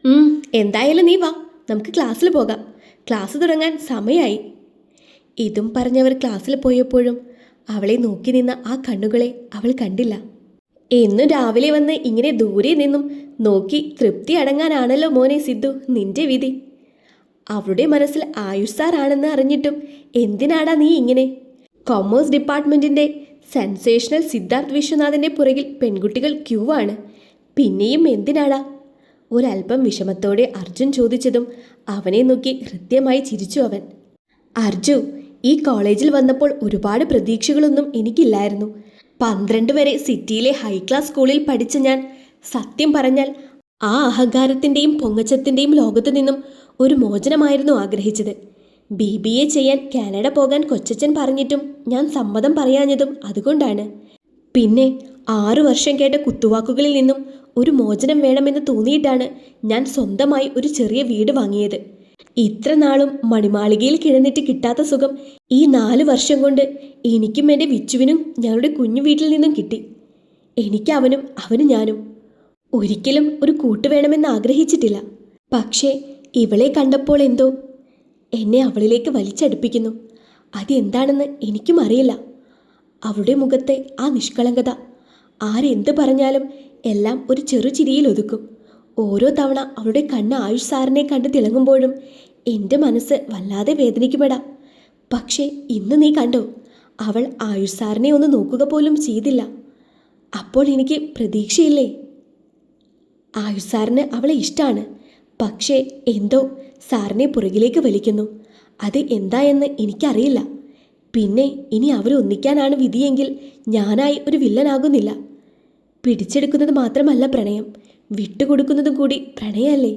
ഉം, എന്തായാലും നീ വാ, നമുക്ക് ക്ലാസ്സിൽ പോകാം. ക്ലാസ് തുടങ്ങാൻ സമയമായി. ഇതും പറഞ്ഞവർ ക്ലാസ്സിൽ പോയപ്പോഴും അവളെ നോക്കി നിന്ന ആ കണ്ണുകളെ അവൾ കണ്ടില്ല. എന്നും രാവിലെ വന്ന് ഇങ്ങനെ ദൂരെ നിന്നും നോക്കി തൃപ്തി അടങ്ങാനാണല്ലോ മോനെ സിദ്ധു നിന്റെ വിധി. അവളുടെ മനസ്സിൽ ആയുഷ് സാറാണെന്ന് അറിഞ്ഞിട്ടും എന്തിനാടാ നീ ഇങ്ങനെ? കൊമേഴ്സ് ഡിപ്പാർട്ട്മെന്റിന്റെ സെൻസേഷണൽ സിദ്ധാർത്ഥ് വിശ്വനാഥിന്റെ പുറകിൽ പെൺകുട്ടികൾ ക്യൂ ആണ്. പിന്നെയും എന്തിനാടാ? ഒരല്പം വിഷമത്തോടെ അർജുൻ ചോദിച്ചതും അവനെ നോക്കി ഹൃദ്യമായി ചിരിച്ചു അവൻ. അർജു, ഈ കോളേജിൽ വന്നപ്പോൾ ഒരുപാട് പ്രതീക്ഷകളൊന്നും എനിക്കില്ലായിരുന്നു. 12 വരെ സിറ്റിയിലെ ഹൈ ക്ലാസ് സ്കൂളിൽ പഠിച്ച ഞാൻ സത്യം പറഞ്ഞാൽ ആ അഹങ്കാരത്തിൻ്റെയും പൊങ്ങച്ചത്തിൻ്റെയും ലോകത്തു നിന്നും ഒരു മോചനമായിരുന്നു ആഗ്രഹിച്ചത്. BBA ചെയ്യാൻ കാനഡ പോകാൻ കൊച്ചച്ഛൻ പറഞ്ഞിട്ടും ഞാൻ സമ്മതം പറയാഞ്ഞതും അതുകൊണ്ടാണ്. പിന്നെ 6 വർഷം കേട്ട കുത്തുവാക്കുകളിൽ നിന്നും ഒരു മോചനം വേണമെന്ന് തോന്നിയിട്ടാണ് ഞാൻ സ്വന്തമായി ഒരു ചെറിയ വീട് വാങ്ങിയത്. ഇത്ര നാളും മണിമാളികയിൽ കിടന്നിട്ട് കിട്ടാത്ത സുഖം ഈ 4 വർഷം കൊണ്ട് എനിക്കും എൻ്റെ വിച്ചുവിനും ഞങ്ങളുടെ കുഞ്ഞു വീട്ടിൽ നിന്നും കിട്ടി. എനിക്ക് അവനും അവന് ഞാനും. ഒരിക്കലും ഒരു കൂട്ട് വേണമെന്ന് ആഗ്രഹിച്ചിട്ടില്ല. പക്ഷേ ഇവളെ കണ്ടപ്പോൾ എന്തോ എന്നെ അവളിലേക്ക് വലിച്ചടുപ്പിക്കുന്നു. അതെന്താണെന്ന് എനിക്കും അറിയില്ല. അവളുടെ മുഖത്തെ ആ നിഷ്കളങ്കത, ആരെന്ത് പറഞ്ഞാലും എല്ലാം ഒരു ചെറുചിരിയിൽ ഒതുക്കും. ഓരോ തവണ അവളുടെ കണ്ണ് ആയുഷ് സാറിനെ കണ്ട് തിളങ്ങുമ്പോഴും എൻ്റെ മനസ്സ് വല്ലാതെ വേദനിക്കുമെടാ. പക്ഷേ ഇന്ന് നീ കണ്ടോ, അവൾ ആയുഷ് സാറിനെ ഒന്ന് നോക്കുക പോലും ചെയ്തില്ല. അപ്പോൾ എനിക്ക് പ്രതീക്ഷയില്ലേ? ആയുഷ് സാറിന് അവളെ ഇഷ്ടമാണ്. പക്ഷേ എന്തോ സാറിനെ പുറകിലേക്ക് വലിക്കുന്നു. അത് എന്താ എന്ന് എനിക്കറിയില്ല. പിന്നെ ഇനി അവരൊന്നിക്കാനാണ് വിധിയെങ്കിൽ ഞാനായി ഒരു വില്ലനാകുന്നില്ല. പിടിച്ചെടുക്കുന്നത് മാത്രമല്ല പ്രണയം, വിട്ടുകൊടുക്കുന്നതും കൂടി പ്രണയമല്ലേ?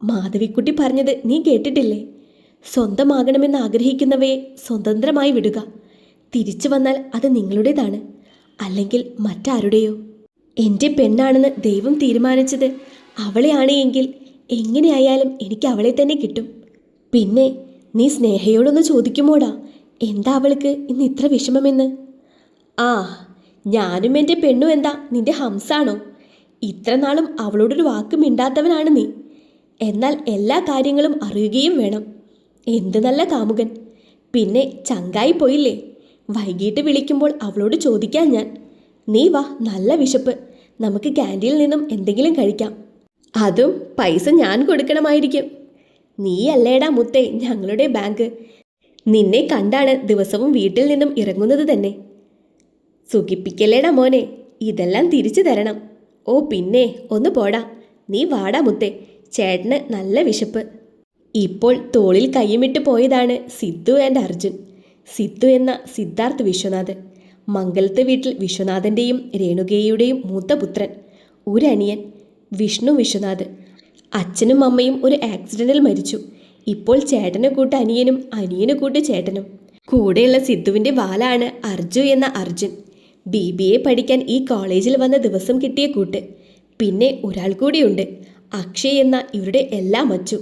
മാധവിക്കുട്ടി പറഞ്ഞത് നീ കേട്ടിട്ടില്ലേ? സ്വന്തമാകണമെന്ന് ആഗ്രഹിക്കുന്നവയെ സ്വതന്ത്രമായി വിടുക. തിരിച്ചു വന്നാൽ അത് നിങ്ങളുടേതാണ്, അല്ലെങ്കിൽ മറ്റാരുടെയോ. എൻ്റെ പെണ്ണാണെന്ന് ദൈവം തീരുമാനിച്ചത് അവളെയാണ് എങ്കിൽ എങ്ങനെയായാലും എനിക്ക് അവളെ തന്നെ കിട്ടും. പിന്നെ നീ സ്നേഹയോടൊന്ന് ചോദിക്കുമോടാ, എന്താ അവൾക്ക് ഇന്ന് ഇത്ര വിഷമമെന്ന്? ആ, ഞാനും എൻ്റെ പെണ്ണും എന്താ നിന്റെ ഹംസാണോ? ഇത്ര നാളും അവളോടൊരു വാക്ക് മിണ്ടാത്തവനാണ് നീ. എന്നാൽ എല്ലാ കാര്യങ്ങളും അറിയുകയും വേണം. എന്ത് നല്ല കാമുകൻ! പിന്നെ ചങ്കായി പോയില്ലേ? വൈകിട്ട് വിളിക്കുമ്പോൾ അവളോട് ചോദിക്കാൻ ഞാൻ. നീ വാ, നല്ല വിശപ്പ്, നമുക്ക് ക്യാൻറ്റീനിൽ നിന്നും എന്തെങ്കിലും കഴിക്കാം. അതും പൈസ ഞാൻ കൊടുക്കണമായിരിക്കും. നീയല്ലേടാ മുത്തേ ഞങ്ങളുടെ ബാങ്ക്. നിന്നെ കണ്ടാണ് ദിവസവും വീട്ടിൽ നിന്നും ഇറങ്ങുന്നത് തന്നെ. സുഖിപ്പിക്കല്ലേടാ മോനെ, ഇതെല്ലാം തിരിച്ചു തരണം. ഓ പിന്നെ ഒന്ന് പോടാ. നീ വാടാ മുത്തേ, ചേട്ടന് നല്ല വിശപ്പ്. ഇപ്പോൾ തോളിൽ കയ്യുമിട്ട് പോയതാണ് സിദ്ധു ആൻഡ് അർജുൻ. സിദ്ധു എന്ന സിദ്ധാർത്ഥ് വിശ്വനാഥ്, മംഗലത്ത് വീട്ടിൽ വിശ്വനാഥൻ്റെയും രേണുകയുടെയും മൂത്ത പുത്രൻ. ഒരനിയൻ വിഷ്ണു വിശ്വനാഥ്. അച്ഛനും അമ്മയും ഒരു ആക്സിഡൻറ്റിൽ മരിച്ചു. ഇപ്പോൾ ചേട്ടന് കൂട്ട് അനിയനും അനിയന് കൂട്ട് ചേട്ടനും. കൂടെയുള്ള സിദ്ധുവിൻ്റെ വാലാണ് അർജു എന്ന അർജുൻ. BBA പഠിക്കാൻ ഈ കോളേജിൽ വന്ന ദിവസം കിട്ടിയ കൂട്ട്. പിന്നെ ഒരാൾ കൂടിയുണ്ട്, അക്ഷയ് എന്ന ഇവരുടെ എല്ലാം അച്ചു.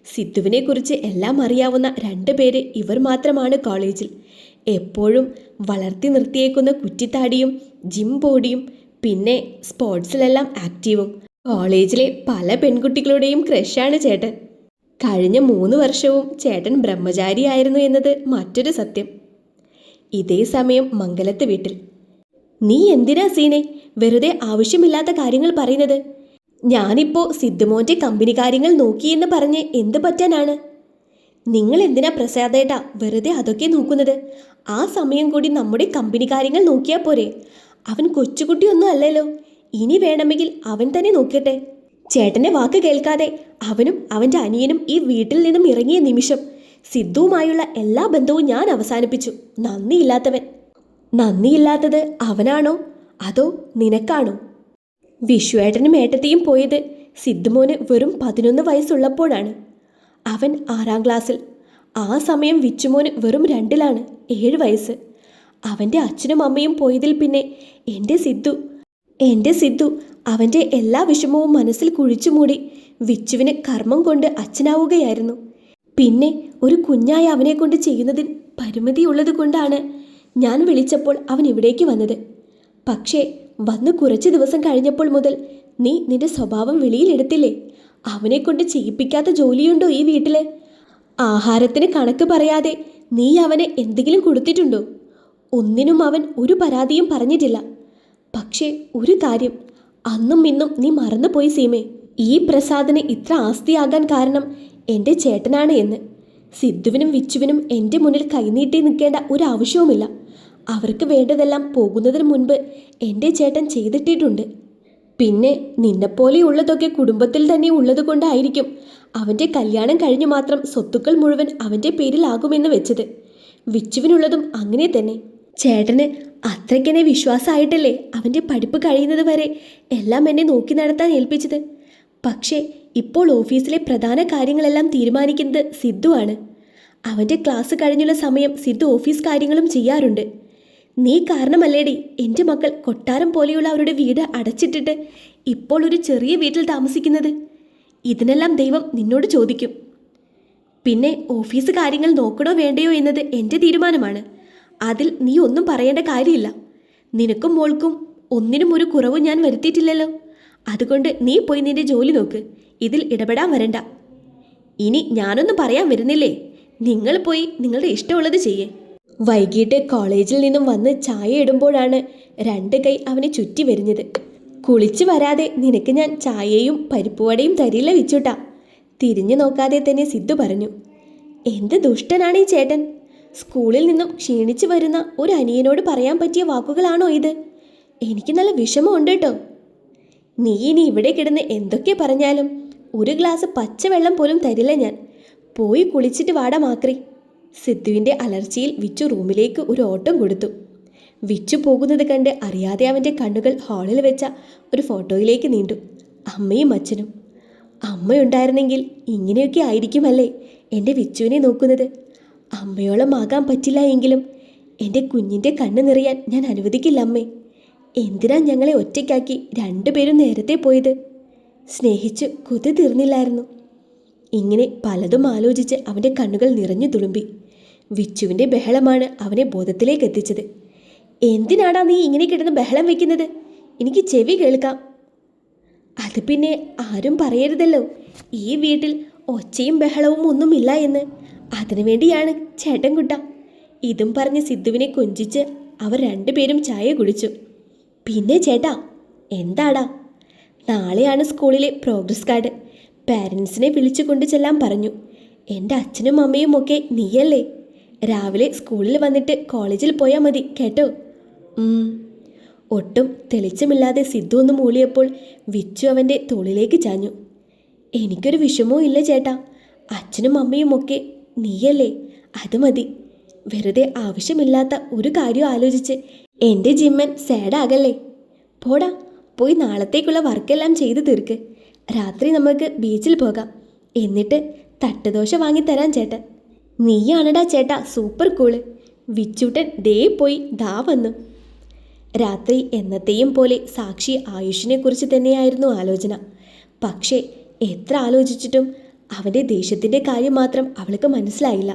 സിദ്ധുവിനെക്കുറിച്ച് എല്ലാം അറിയാവുന്ന 2 പേര് ഇവർ മാത്രമാണ് കോളേജിൽ. എപ്പോഴും വളർത്തി നിർത്തിയേക്കുന്ന കുറ്റിത്താടിയും ജിം ബോഡിയും, പിന്നെ സ്പോർട്സിലെല്ലാം ആക്റ്റീവും. കോളേജിലെ പല പെൺകുട്ടികളുടെയും ക്രഷാണ് ചേട്ടൻ. കഴിഞ്ഞ 3 വർഷവും ചേട്ടൻ ബ്രഹ്മചാരിയായിരുന്നു എന്നത് മറ്റൊരു സത്യം. ഇതേ സമയം മംഗലത്ത് വീട്ടിൽ. നീ എന്തിനാ സീനെ വെറുതെ ആവശ്യമില്ലാത്ത കാര്യങ്ങൾ പറയുന്നത്? ഞാനിപ്പോൾ സിദ്ധുമോൻ്റെ കമ്പനി കാര്യങ്ങൾ നോക്കിയെന്ന് പറഞ്ഞ് എന്ത് പറ്റാനാണ്? നിങ്ങൾ എന്തിനാ പ്രസാദേട്ടാ വെറുതെ അതൊക്കെ നോക്കുന്നത്? ആ സമയം കൂടി നമ്മുടെ കമ്പനി കാര്യങ്ങൾ നോക്കിയാൽ പോരെ? അവൻ കൊച്ചുകുട്ടിയൊന്നും അല്ലല്ലോ. ഇനി വേണമെങ്കിൽ അവൻ തന്നെ നോക്കട്ടെ. ചേട്ടൻ്റെ വാക്ക് കേൾക്കാതെ അവനും അവൻ്റെ അനിയനും ഈ വീട്ടിൽ നിന്നും ഇറങ്ങിയ നിമിഷം സിദ്ധുവുമായുള്ള എല്ലാ ബന്ധവും ഞാൻ അവസാനിപ്പിച്ചു. നന്ദിയില്ലാത്തവൻ. നന്ദിയില്ലാത്തത് അവനാണോ അതോ നിനക്കാണോ? വിശ്വേട്ടനും ഏട്ടത്തെയും പോയത് സിദ്ധുമോന് വെറും 11 വയസ്സുള്ളപ്പോഴാണ്. അവൻ 6ാം ക്ലാസ്സിൽ. ആ സമയം വിച്ചുമോന് വെറും 2ലാണ്, 7 വയസ്സ്. അവൻ്റെ അച്ഛനും അമ്മയും പോയതിൽ പിന്നെ എൻ്റെ സിദ്ധു അവൻ്റെ എല്ലാ വിഷമവും മനസ്സിൽ കുഴിച്ചു മൂടി വിച്ചുവിന് കർമ്മം കൊണ്ട് അച്ഛനാവുകയായിരുന്നു. പിന്നെ ഒരു കുഞ്ഞായ അവനെ കൊണ്ട് ചെയ്യുന്നതിന് പരിമിതിയുള്ളത് കൊണ്ടാണ് ഞാൻ വിളിച്ചപ്പോൾ അവൻ ഇവിടേക്ക് വന്നത്. പക്ഷേ വന്ന് കുറച്ച് ദിവസം കഴിഞ്ഞപ്പോൾ മുതൽ നീ നിന്റെ സ്വഭാവം വെളിയിലെടുത്തില്ലേ? അവനെ കൊണ്ട് ചെയ്യിപ്പിക്കാത്ത ജോലിയുണ്ടോ ഈ വീട്ടില്? ആഹാരത്തിന് കണക്ക് പറയാതെ നീ അവന് എന്തെങ്കിലും കൊടുത്തിട്ടുണ്ടോ? ഒന്നിനും അവൻ ഒരു പരാതിയും പറഞ്ഞിട്ടില്ല. പക്ഷേ ഒരു കാര്യം അന്നും ഇന്നും നീ മറന്നുപോയി സീമേ. ഈ പ്രസാദിന് ഇത്ര ആസ്തിയാകാൻ കാരണം എൻ്റെ ചേട്ടനാണ് എന്ന്. സിദ്ധുവിനും വിച്ചുവിനും എൻ്റെ മുന്നിൽ കൈനീട്ടി നിൽക്കേണ്ട ഒരു ആവശ്യവുമില്ല. അവർക്ക് വേണ്ടതെല്ലാം പോകുന്നതിന് മുൻപ് എൻ്റെ ചേട്ടൻ ചെയ്തിട്ടിട്ടുണ്ട്. പിന്നെ നിന്നെപ്പോലെയുള്ളതൊക്കെ കുടുംബത്തിൽ തന്നെ ഉള്ളത് കൊണ്ടായിരിക്കും അവൻ്റെ കല്യാണം കഴിഞ്ഞു മാത്രം സ്വത്തുക്കൾ മുഴുവൻ അവൻ്റെ പേരിലാകുമെന്ന് വെച്ചത്. വിച്ചുവിനുള്ളതും അങ്ങനെ തന്നെ. ചേട്ടന് അത്രയ്ക്കെന്നെ വിശ്വാസമായിട്ടല്ലേ അവൻ്റെ പഠിപ്പ് കഴിയുന്നത് വരെ എല്ലാം എന്നെ നോക്കി നടത്താൻ ഏൽപ്പിച്ചത്. പക്ഷേ ഇപ്പോൾ ഓഫീസിലെ പ്രധാന കാര്യങ്ങളെല്ലാം തീരുമാനിക്കുന്നത് സിദ്ധുവാണ്. അവൻ്റെ ക്ലാസ് കഴിഞ്ഞുള്ള സമയം സിദ്ധു ഓഫീസ് കാര്യങ്ങളും ചെയ്യാറുണ്ട്. നീ കാരണമല്ലേടി എൻ്റെ മക്കൾ കൊട്ടാരം പോലെയുള്ള അവരുടെ വീട് അടച്ചിട്ടിട്ട് ഇപ്പോൾ ഒരു ചെറിയ വീട്ടിൽ താമസിക്കുന്നത്. ഇതിനെല്ലാം ദൈവം നിന്നോട് ചോദിക്കും. പിന്നെ ഓഫീസ് കാര്യങ്ങൾ നോക്കണോ വേണ്ടയോ എന്നത് എൻ്റെ തീരുമാനമാണ്. അതിൽ നീ ഒന്നും പറയേണ്ട കാര്യമില്ല. നിനക്കും മോൾക്കും ഒന്നിനും ഒരു കുറവും ഞാൻ വരുത്തിയിട്ടില്ലല്ലോ. അതുകൊണ്ട് നീ പോയി നിന്റെ ജോലി നോക്ക്. ഇതിൽ ഇടപെടാൻ വരണ്ട. ഇനി ഞാനൊന്നും പറയാൻ വരുന്നില്ലേ? നിങ്ങൾ പോയി നിങ്ങളുടെ ഇഷ്ടമുള്ളത് ചെയ്യേ. വൈകിട്ട് കോളേജിൽ നിന്നും വന്ന് ചായ ഇടുമ്പോഴാണ് രണ്ട് കൈ അവനെ ചുറ്റി വരുന്നത്. കുളിച്ചു വരാതെ നിനക്ക് ഞാൻ ചായയും പരിപ്പുവടയും തരില്ല വിച്ചുട്ടാ. തിരിഞ്ഞു നോക്കാതെ തന്നെ സിദ്ധു പറഞ്ഞു. എന്ത് ദുഷ്ടനാണ് ഈ ചേട്ടൻ. സ്കൂളിൽ നിന്നും ക്ഷീണിച്ചു വരുന്ന ഒരു അനിയനോട് പറയാൻ പറ്റിയ വാക്കുകളാണോ ഇത്? എനിക്ക് നല്ല വിഷമമുണ്ട് കേട്ടോ. നീ ഇനി ഇവിടെ കിടന്ന് എന്തൊക്കെ പറഞ്ഞാലും ഒരു ഗ്ലാസ് പച്ചവെള്ളം പോലും തരില്ല ഞാൻ. പോയി കുളിച്ചിട്ട് വാടാ മാക്രി. സിദ്ധുവിൻ്റെ അലർച്ചയിൽ വിച്ചു റൂമിലേക്ക് ഒരു ഓട്ടം കൊടുത്തു. വിച്ചു പോകുന്നത് കണ്ട് അറിയാതെ അവൻ്റെ കണ്ണുകൾ ഹാളിൽ വെച്ച ഒരു ഫോട്ടോയിലേക്ക് നീണ്ടു. അമ്മയും അച്ഛനും. അമ്മയുണ്ടായിരുന്നെങ്കിൽ ഇങ്ങനെയൊക്കെ ആയിരിക്കുമല്ലേ എൻ്റെ വിച്ചുവിനെ നോക്കുന്നത്. അമ്മയോളം ആകാൻ പറ്റില്ല എങ്കിലും എൻ്റെ കുഞ്ഞിൻ്റെ കണ്ണ് നിറയാൻ ഞാൻ അനുവദിക്കില്ല അമ്മേ. എന്തിനാ ഞങ്ങളെ ഒറ്റയ്ക്കാക്കി രണ്ടുപേരും നേരത്തെ പോയത്? സ്നേഹിച്ച് കൊതി തീർന്നില്ലായിരുന്നു. ഇങ്ങനെ പലതും ആലോചിച്ച് അവൻ്റെ കണ്ണുകൾ നിറഞ്ഞു തുളുമ്പി. വിച്ചുവിൻ്റെ ബഹളമാണ് അവനെ ബോധത്തിലേക്ക് എത്തിച്ചത്. എന്തിനാടാ നീ ഇങ്ങനെ കിടന്ന് ബഹളം വെക്കുന്നത്? എനിക്ക് ചെവി കേൾക്കാം. അത് പിന്നെ ആരും പറയരുതല്ലോ ഈ വീട്ടിൽ ഒച്ചയും ബഹളവും ഒന്നുമില്ല എന്ന്. അതിനുവേണ്ടിയാണ് ചേട്ടൻ കുട്ട. ഇതും പറഞ്ഞ് സിദ്ധുവിനെ കൊഞ്ചിച്ച് അവർ രണ്ടുപേരും ചായ കുടിച്ചു. പിന്നെ ചേട്ടാ, എന്താടാ? നാളെയാണ് സ്കൂളിലെ പ്രോഗ്രസ് കാർഡ്. പാരൻസിനെ വിളിച്ചു കൊണ്ടു ചെല്ലാൻ പറഞ്ഞു. എൻ്റെ അച്ഛനും അമ്മയും ഒക്കെ നീയല്ലേ? രാവിലെ സ്കൂളിൽ വന്നിട്ട് കോളേജിൽ പോയാൽ മതി കേട്ടോ. ഒട്ടും തെളിച്ചമില്ലാതെ സിദ്ധു ഒന്ന് മൂളിയപ്പോൾ വിച്ചു അവൻ്റെ തോളിലേക്ക് ചാഞ്ഞു. എനിക്കൊരു വിഷമവും ഇല്ല ചേട്ടാ. അച്ഛനും അമ്മയും ഒക്കെ നീയല്ലേ, അത് മതി. വെറുതെ ആവശ്യമില്ലാത്ത ഒരു കാര്യം ആലോചിച്ച് എൻ്റെ ജിമ്മൻ സാഡാകല്ലേ. പോടാ, പോയി നാളത്തേക്കുള്ള വർക്കെല്ലാം ചെയ്തു തീർക്ക്. രാത്രി നമുക്ക് ബീച്ചിൽ പോകാം. എന്നിട്ട് തട്ടുദോശ വാങ്ങിത്തരാൻ ചേട്ടൻ. നീയാണടാ ചേട്ടാ സൂപ്പർ കൂള്. വിച്ചൂട്ടൻ ദേ പോയി ദാ വന്നു. രാത്രി എന്നത്തെയും പോലെ സാക്ഷി ആയുഷിനെ കുറിച്ച് തന്നെയായിരുന്നു ആലോചന. പക്ഷേ എത്ര ആലോചിച്ചിട്ടും അവൻ്റെ ദേഷ്യത്തിൻ്റെ കാര്യം മാത്രം അവൾക്ക് മനസ്സിലായില്ല.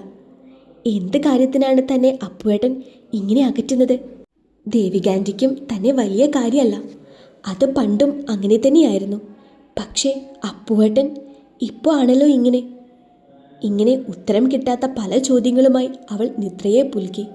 എന്ത് കാര്യത്തിനാണ് തന്നെ അപ്പുവേട്ടൻ ഇങ്ങനെ അകറ്റുന്നത്? ദേവികാൻറ്റിക്കും തന്നെ വലിയ കാര്യമല്ല, അത് പണ്ടും അങ്ങനെ തന്നെയായിരുന്നു. പക്ഷേ അപ്പുവേട്ടൻ ഇപ്പോൾ ആണല്ലോ ഇങ്ങനെ ഉത്തരം കിട്ടാത്ത പല ചോദ്യങ്ങളുമായി അവൾ നിദ്രയെ പുൽകി.